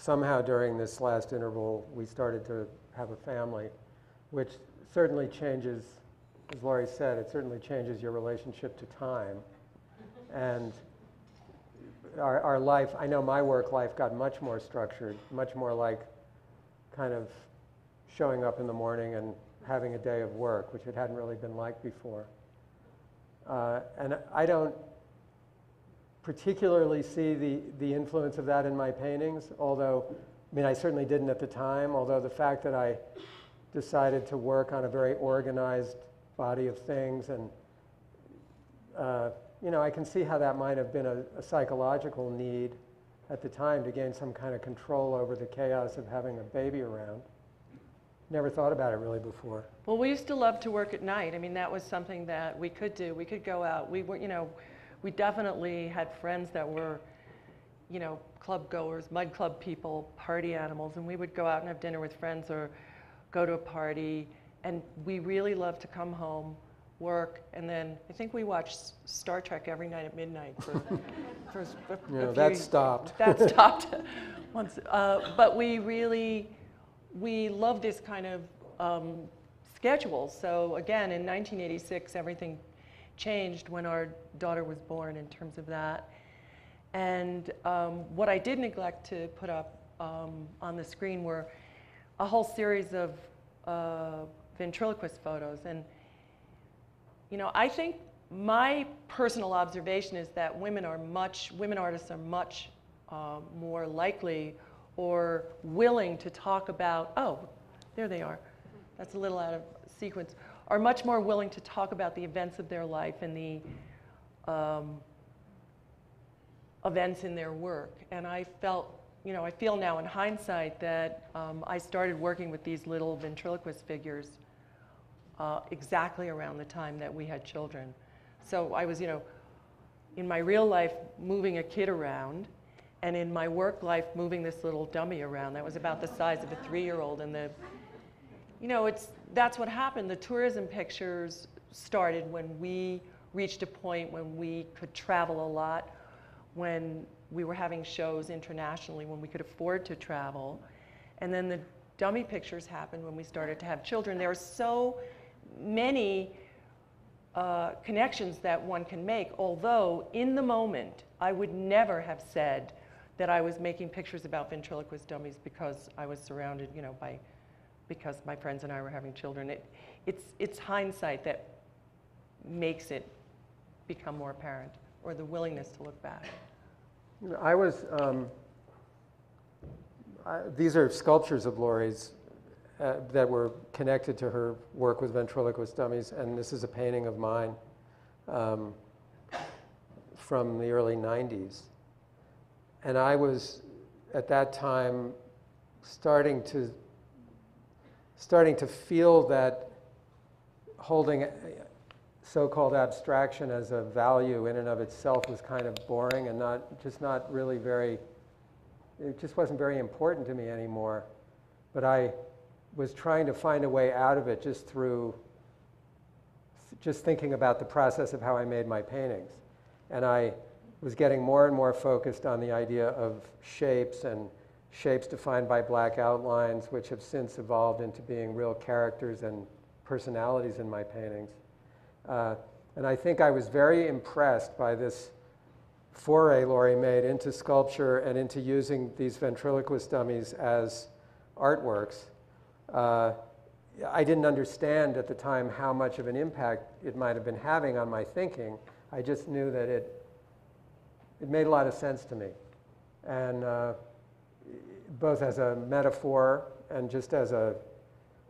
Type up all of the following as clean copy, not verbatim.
somehow during this last interval, we started to have a family, which certainly changes, as Laurie said, it certainly changes your relationship to time. And our life, I know my work life got much more structured, much more like kind of showing up in the morning and having a day of work, which it hadn't really been like before. And I don't particularly see the influence of that in my paintings, although, I mean, I certainly didn't at the time, although the fact that I decided to work on a very organized body of things, and you know, I can see how that might have been a psychological need at the time to gain some kind of control over the chaos of having a baby around. Never thought about it really before. Well, we used to love to work at night. I mean, that was something that we could do. We could go out. We were, you know, we definitely had friends that were, you know, club goers, mud club people, party animals, and we would go out and have dinner with friends or go to a party. And we really loved to come home, work, and then I think we watched Star Trek every night at midnight for a few that stopped. That stopped once. But we love this kind of schedule. So again, in 1986, everything changed when our daughter was born in terms of that. And what I did neglect to put up on the screen were a whole series of ventriloquist photos. And you know, I think my personal observation is that women artists are much more likely or willing to talk about, oh, there they are. That's a little out of sequence. Are much more willing to talk about the events of their life and the events in their work. And I felt, you know, I feel now in hindsight that I started working with these little ventriloquist figures exactly around the time that we had children. So I was, you know, in my real life moving a kid around, and in my work life moving this little dummy around that was about the size of a 3-year-old. And you know, that's what happened. The tourism pictures started when we reached a point when we could travel a lot, when we were having shows internationally, when we could afford to travel. And then the dummy pictures happened when we started to have children. There are so many connections that one can make, although in the moment, I would never have said that I was making pictures about ventriloquist dummies because I was surrounded, you know, because my friends and I were having children. It's hindsight that makes it become more apparent, or the willingness to look back. I was, these are sculptures of Laurie's that were connected to her work with ventriloquist dummies, and this is a painting of mine from the early 90s. And I was, at that time, starting to feel that holding so-called abstraction as a value in and of itself was kind of boring and not really very, it just wasn't very important to me anymore. But I was trying to find a way out of it just through just thinking about the process of how I made my paintings. And I was getting more and more focused on the idea of shapes, and shapes defined by black outlines, which have since evolved into being real characters and personalities in my paintings. And I think I was very impressed by this foray Laurie made into sculpture and into using these ventriloquist dummies as artworks. I didn't understand at the time how much of an impact it might have been having on my thinking. I just knew that it made a lot of sense to me. And both as a metaphor and just as a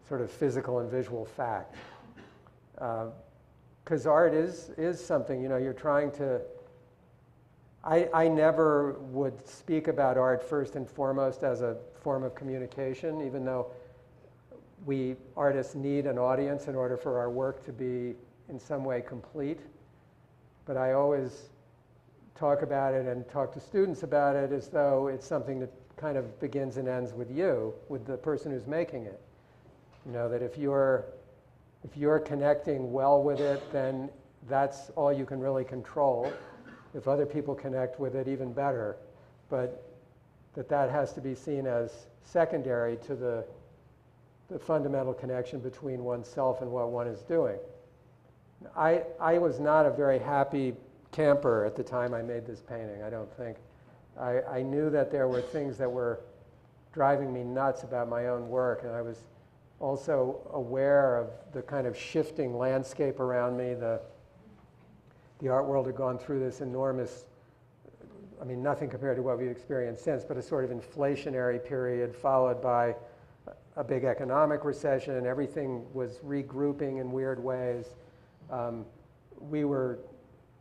sort of physical and visual fact. Because art is something, you know, you're trying to, I never would speak about art first and foremost as a form of communication, even though we artists need an audience in order for our work to be in some way complete. But I always talk about it and talk to students about it as though it's something that kind of begins and ends with you, with the person who's making it. You know, that if you're connecting well with it, then that's all you can really control. If other people connect with it, even better. But that has to be seen as secondary to the fundamental connection between oneself and what one is doing. I was not a very happy camper at the time I made this painting, I don't think. I knew that there were things that were driving me nuts about my own work, and I was also aware of the kind of shifting landscape around me. The art world had gone through this enormous, I mean, nothing compared to what we've experienced since, but a sort of inflationary period followed by a big economic recession, and everything was regrouping in weird ways. We were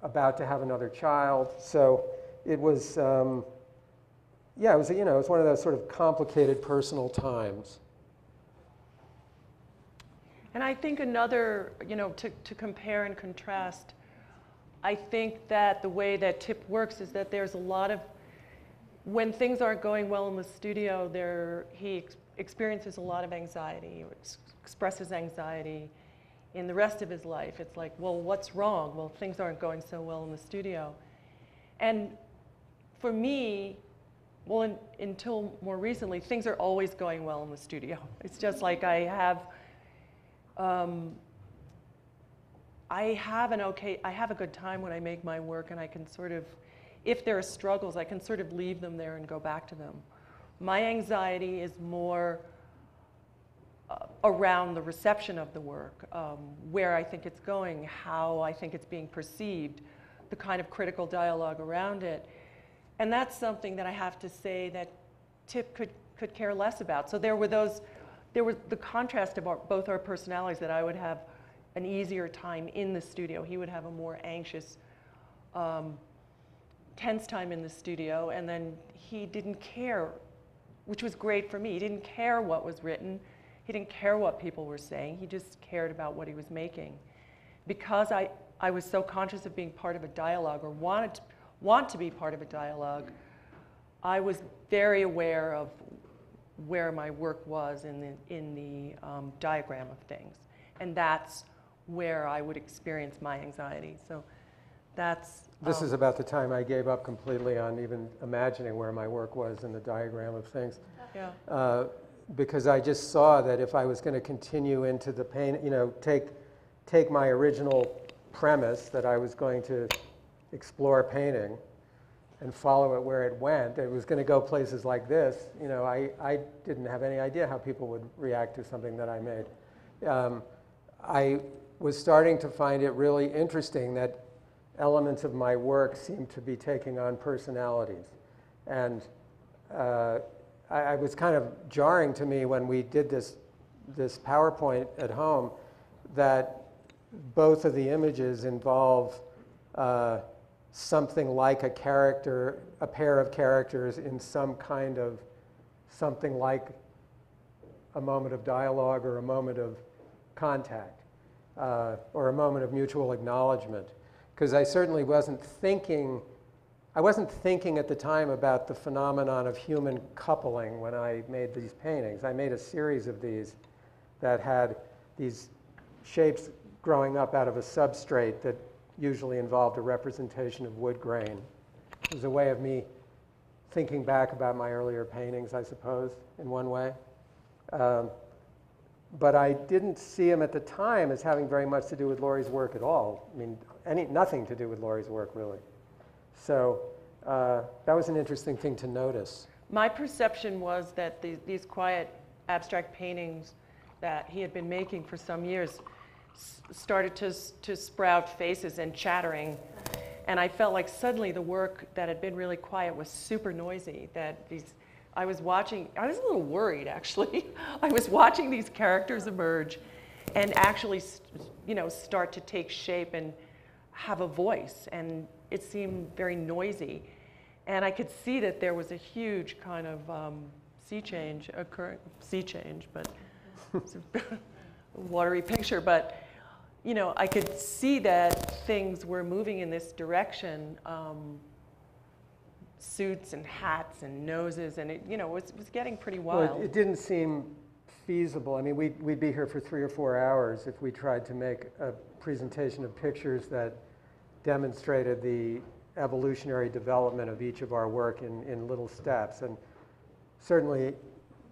about to have another child, so it was, yeah, it was, you know, it was one of those sort of complicated personal times. And I think another, you know, to compare and contrast, I think that the way that Tip works is that there's a lot of, when things aren't going well in the studio, he experiences a lot of anxiety, or expresses anxiety. In the rest of his life, it's like, well, what's wrong? Well, things aren't going so well in the studio. And for me, well, until more recently, things are always going well in the studio. It's just like I have a good time when I make my work, and I can sort of, if there are struggles, I can sort of leave them there and go back to them. My anxiety is more around the reception of the work, where I think it's going, how I think it's being perceived, the kind of critical dialogue around it. And that's something that I have to say that Tip could care less about. So there was the contrast of both our personalities, that I would have an easier time in the studio. He would have a more anxious, tense time in the studio, and then he didn't care, which was great for me. He didn't care what was written. He didn't care what people were saying. He just cared about what he was making. Because I was so conscious of being part of a dialogue, or want to be part of a dialogue, I was very aware of where my work was in the diagram of things. And that's where I would experience my anxiety. So that's... This is about the time I gave up completely on even imagining where my work was in the diagram of things. Yeah. Because I just saw that if I was going to continue into the pain, you know, take my original premise that I was going to explore painting and follow it where it went, it was going to go places like this. You know, I didn't have any idea how people would react to something that I made. I was starting to find it really interesting that elements of my work seemed to be taking on personalities. And I was kind of jarring to me when we did this PowerPoint at home that both of the images involve something like a character, a pair of characters in some kind of something like a moment of dialogue or a moment of contact or a moment of mutual acknowledgement. Because I certainly wasn't thinking at the time about the phenomenon of human coupling when I made these paintings. I made a series of these that had these shapes growing up out of a substrate that usually involved a representation of wood grain. It was a way of me thinking back about my earlier paintings, I suppose, in one way. But I didn't see them at the time as having very much to do with Laurie's work at all. I mean, nothing to do with Laurie's work, really. So that was an interesting thing to notice. My perception was that these quiet, abstract paintings that he had been making for some years started to sprout faces and chattering. And I felt like suddenly the work that had been really quiet was super noisy. I was a little worried, actually. I was watching these characters emerge and actually, you know, start to take shape and have a voice. And it seemed very noisy. And I could see that there was a huge kind of sea change, but it's a watery picture. But, you know, I could see that things were moving in this direction. Suits and hats and noses, and it, you know, was getting pretty wild. Well, it didn't seem feasible. I mean, we'd be here for 3 or 4 hours if we tried to make a presentation of pictures that demonstrated the evolutionary development of each of our work in little steps. And certainly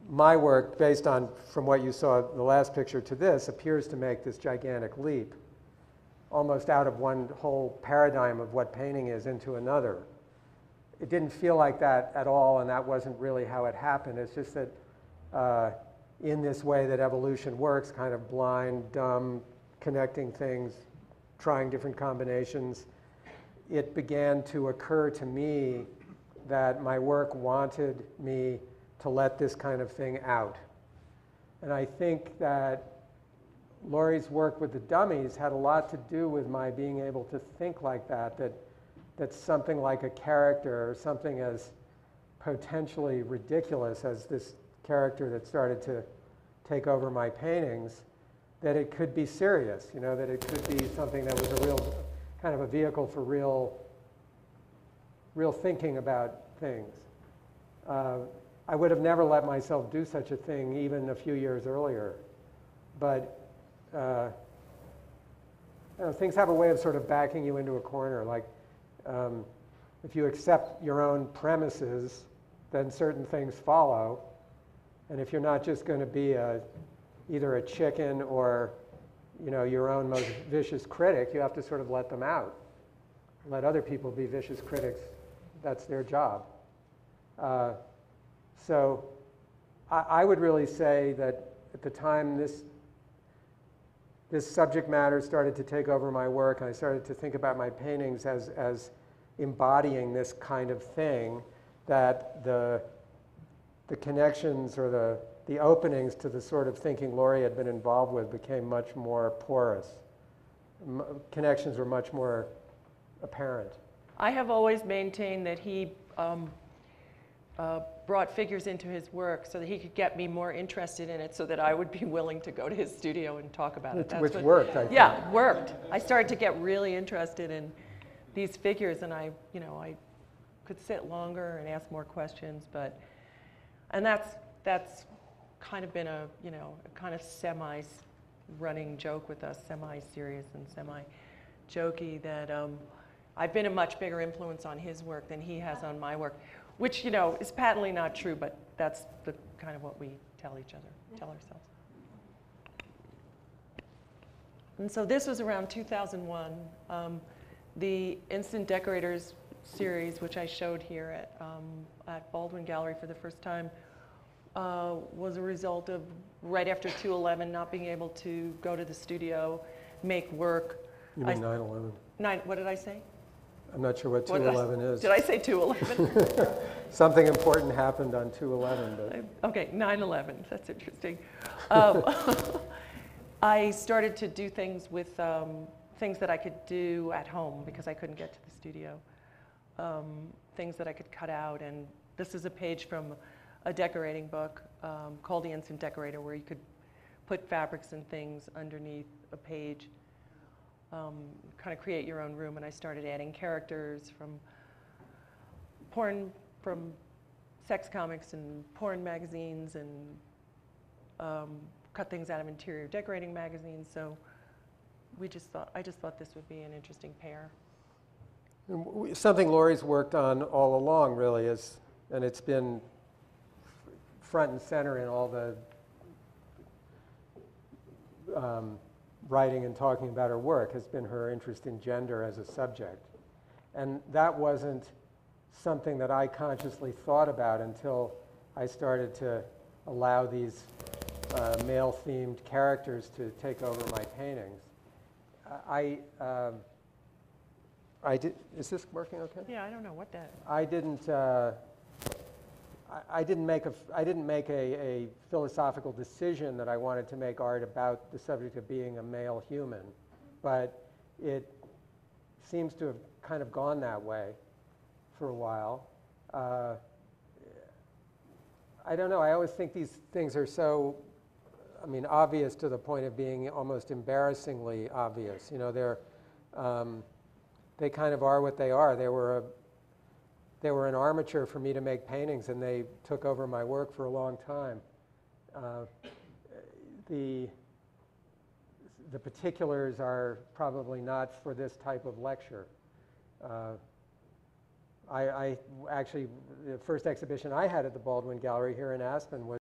my work, based on from what you saw the last picture to this, appears to make this gigantic leap, almost out of one whole paradigm of what painting is into another. It didn't feel like that at all, and that wasn't really how it happened. It's just that in this way that evolution works, kind of blind, dumb, connecting things, trying different combinations, it began to occur to me that my work wanted me to let this kind of thing out. And I think that Laurie's work with the dummies had a lot to do with my being able to think like that something like a character or something as potentially ridiculous as this character that started to take over my paintings, that it could be serious, you know, that it could be something that was a real, kind of a vehicle for real thinking about things. I would have never let myself do such a thing even a few years earlier. But you know, things have a way of sort of backing you into a corner. Like if you accept your own premises, then certain things follow. And if you're not just going to be either a chicken or, you know, your own most vicious critic, you have to sort of let them out. Let other people be vicious critics. That's their job. So I would really say that at the time this subject matter started to take over my work, and I started to think about my paintings as embodying this kind of thing, that the connections or the openings to the sort of thinking Laurie had been involved with became much more porous. Connections were much more apparent. I have always maintained that he brought figures into his work so that he could get me more interested in it, so that I would be willing to go to his studio and talk about it. Which worked, I think. Yeah, worked. I started to get really interested in these figures, and I could sit longer and ask more questions. And that's kind of been a kind of semi-running joke with us, semi-serious and semi-jokey, that I've been a much bigger influence on his work than he has on my work, which, you know, is patently not true, but that's the kind of what we tell each other, tell ourselves. And so this was around 2001. The Instant Decorators series, which I showed here at Baldwin Gallery for the first time, was a result of right after 2/11 not being able to go to the studio, make work. You mean 9/11? What did I say? I'm not sure what 2/11 is. Did I say 2/11? Something important happened on 2/11. But okay, 9/11. That's interesting. I started to do things with things that I could do at home because I couldn't get to the studio. Things that I could cut out. And this is a page from a decorating book called The Instant Decorator, where you could put fabrics and things underneath a page. Kind of create your own room, and I started adding characters from sex comics and porn magazines, and cut things out of interior decorating magazines. So I just thought this would be an interesting pair. Something Laurie's worked on all along, really, and it's been front and center in all the writing and talking about her work, has been her interest in gender as a subject. And that wasn't something that I consciously thought about until I started to allow these male-themed characters to take over my paintings. Is this working okay? Yeah, I don't know what that. I didn't make a philosophical decision that I wanted to make art about the subject of being a male human, but it seems to have kind of gone that way for a while. I don't know. I always think these things are so, obvious to the point of being almost embarrassingly obvious. You know, they kind of are what they are. They were an armature for me to make paintings, and they took over my work for a long time. The particulars are probably not for this type of lecture. I actually, the first exhibition I had at the Baldwin Gallery here in Aspen was